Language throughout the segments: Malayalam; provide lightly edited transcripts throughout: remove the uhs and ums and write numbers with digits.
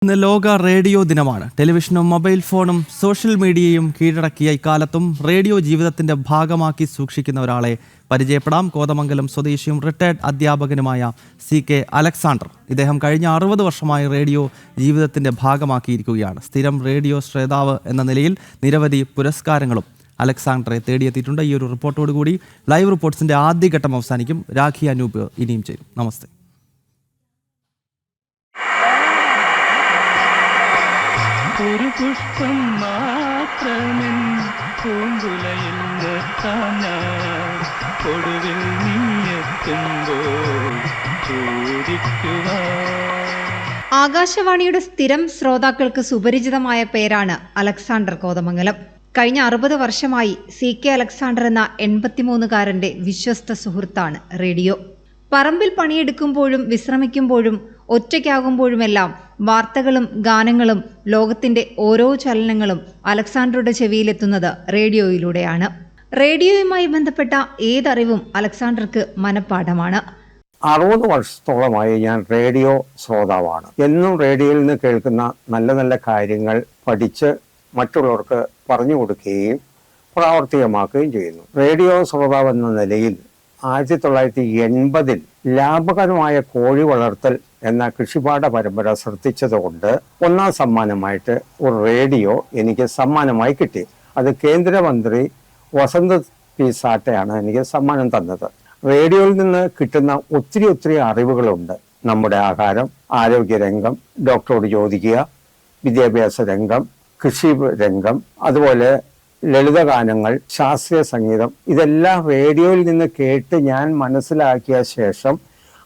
ഇന്ന് ലോക റേഡിയോ ദിനമാണ്. ടെലിവിഷനും മൊബൈൽ ഫോണും സോഷ്യൽ മീഡിയയും കീഴടക്കിയ ഇക്കാലത്തും റേഡിയോ ജീവിതത്തിന്റെ ഭാഗമാക്കി സൂക്ഷിക്കുന്ന ഒരാളെ പരിചയപ്പെടാം. കോതമംഗലം സ്വദേശിയും റിട്ടയർഡ് അധ്യാപകനുമായ CK അലക്സാണ്ടർ. ഇദ്ദേഹം കഴിഞ്ഞ 60 വർഷമായി റേഡിയോ ജീവിതത്തിന്റെ ഭാഗമാക്കിയിരിക്കുകയാണ്. സ്ഥിരം റേഡിയോ ശ്രോതാവ് എന്ന നിലയിൽ നിരവധി പുരസ്കാരങ്ങളും അലക്സാണ്ടറെ തേടിയെത്തിയിട്ടുണ്ട്. ഈ ഒരു റിപ്പോർട്ടോടുകൂടി ലൈവ് റിപ്പോർട്ട്സിന്റെ ആദ്യഘട്ടം അവസാനിക്കും. രാഖി അനൂപ് ഇനിയും ചേരും. നമസ്തേ. ഒരു പുഷ്പം മാത്രമെൻ പൂങ്കുലയിൽ ഒടുവിൽ നീയെത്തുമ്പോൾ ആകാശവാണിയുടെ സ്ഥിരം ശ്രോതാക്കൾക്ക് സുപരിചിതമായ പേരാണ് അലക്സാണ്ടർ കോതമംഗലം. കഴിഞ്ഞ 60 വർഷമായി CK അലക്സാണ്ടർ എന്ന 83-കാരന്റെ വിശ്വസ്ത സുഹൃത്താണ് റേഡിയോ. പറമ്പിൽ പണിയെടുക്കുമ്പോഴും വിശ്രമിക്കുമ്പോഴും ഒറ്റയ്ക്കാകുമ്പോഴുമെല്ലാം വാർത്തകളും ഗാനങ്ങളും ലോകത്തിന്റെ ഓരോ ചലനങ്ങളും അലക്സാണ്ടറുടെ ചെവിയിലെത്തുന്നത് റേഡിയോയിലൂടെയാണ്. റേഡിയോയുമായി ബന്ധപ്പെട്ട ഏതറിവും അലക്സാണ്ടർക്ക് മനഃപ്പാഠമാണ്. 60 വർഷത്തോളമായി ഞാൻ റേഡിയോ ശ്രോതാവാണ്. എന്നും റേഡിയോയിൽ നിന്ന് കേൾക്കുന്ന നല്ല നല്ല കാര്യങ്ങൾ പഠിച്ച് മറ്റുള്ളവർക്ക് പറഞ്ഞു കൊടുക്കുകയും പ്രാവർത്തികമാക്കുകയും ചെയ്യുന്നു. റേഡിയോ ശ്രോതാവ് എന്ന നിലയിൽ 1980-ൽ ലാഭകരമായ കോഴി വളർത്തൽ എന്ന കൃഷിപാഠ പരമ്പര ശ്രദ്ധിച്ചതുകൊണ്ട് 1ാം സമ്മാനമായിട്ട് ഒരു റേഡിയോ എനിക്ക് സമ്മാനമായി കിട്ടി. അത് കേന്ദ്രമന്ത്രി വസന്ത് പി സാറ്റയാണ് എനിക്ക് സമ്മാനം തന്നത്. റേഡിയോയിൽ നിന്ന് കിട്ടുന്ന ഒത്തിരി അറിവുകളുണ്ട്. നമ്മുടെ ആഹാരം, ആരോഗ്യരംഗം, ഡോക്ടറോട് ചോദിക്കുക, വിദ്യാഭ്യാസ രംഗം, കൃഷി രംഗം, അതുപോലെ ലളിതഗാനങ്ങൾ, ശാസ്ത്രീയ സംഗീതം, ഇതെല്ലാം റേഡിയോയിൽ നിന്ന് കേട്ട് ഞാൻ മനസ്സിലാക്കിയ ശേഷം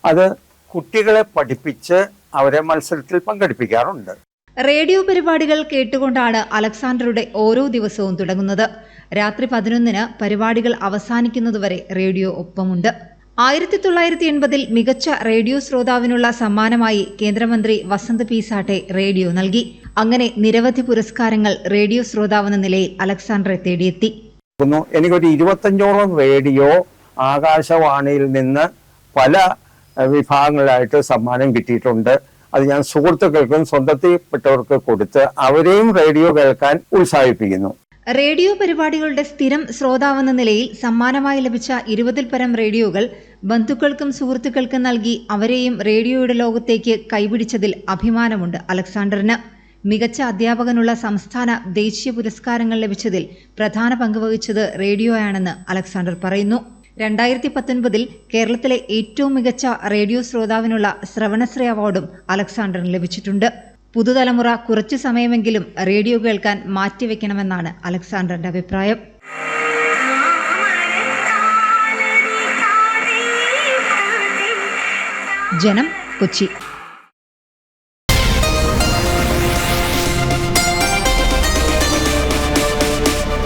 അത് കുട്ടികളെ പഠിപ്പിച്ച് അവരെ മത്സരത്തിൽ പങ്കെടുപ്പിക്കാറുണ്ട്. റേഡിയോ പരിപാടികൾ കേട്ടുകൊണ്ടാണ് അലക്സാണ്ടറുടെ ഓരോ ദിവസവും തുടങ്ങുന്നത്. രാത്രി 11-ന് പരിപാടികൾ അവസാനിക്കുന്നതുവരെ റേഡിയോ ഒപ്പമുണ്ട്. 1980-ൽ മികച്ച റേഡിയോ ശ്രോതാവിനുള്ള സമ്മാനമായി കേന്ദ്രമന്ത്രി വസന്ത് പി സാട്ടെ റേഡിയോ നൽകി. അങ്ങനെ നിരവധി പുരസ്കാരങ്ങൾ റേഡിയോ ശ്രോതാവെന്ന നിലയിൽ അലക്സാണ്ടറെ തേടിയെത്തി. എനിക്കൊരു 25ഓളം റേഡിയോ ആകാശവാണിയിൽ നിന്ന് പല വിഭാഗങ്ങളായിട്ട് സമ്മാനം കിട്ടിയിട്ടുണ്ട്. അത് ഞാൻ സുഹൃത്തുക്കൾക്കും സ്വന്തത്തിൽപ്പെട്ടവർക്ക് കൊടുത്ത് അവരെയും റേഡിയോ കേൾക്കാൻ ഉത്സാഹിപ്പിക്കുന്നു. റേഡിയോ പരിപാടികളുടെ സ്ഥിരം ശ്രോതാവെന്ന നിലയിൽ സമ്മാനമായി ലഭിച്ച 20-ൽ പരം റേഡിയോകൾ ബന്ധുക്കൾക്കും സുഹൃത്തുക്കൾക്കും നൽകി അവരെയും റേഡിയോയുടെ ലോകത്തേക്ക് കൈപിടിച്ചതിൽ അഭിമാനമുണ്ട് അലക്സാണ്ടറിന്. മികച്ച അധ്യാപകനുള്ള സംസ്ഥാന ദേശീയ പുരസ്കാരങ്ങൾ ലഭിച്ചതിൽ പ്രധാന പങ്കുവഹിച്ചത് റേഡിയോയാണെന്ന് അലക്സാണ്ടർ പറയുന്നു. 2019-ൽ കേരളത്തിലെ ഏറ്റവും മികച്ച റേഡിയോ ശ്രോതാവിനുള്ള ശ്രവണശ്രീ അവാർഡും അലക്സാണ്ടറിന് ലഭിച്ചിട്ടുണ്ട്. പുതുതലമുറ കുറച്ചു സമയമെങ്കിലും റേഡിയോ കേൾക്കാൻ മാറ്റിവെക്കണമെന്നാണ് അലക്സാണ്ടറിന്റെ അഭിപ്രായം. ജനം, കൊച്ചി.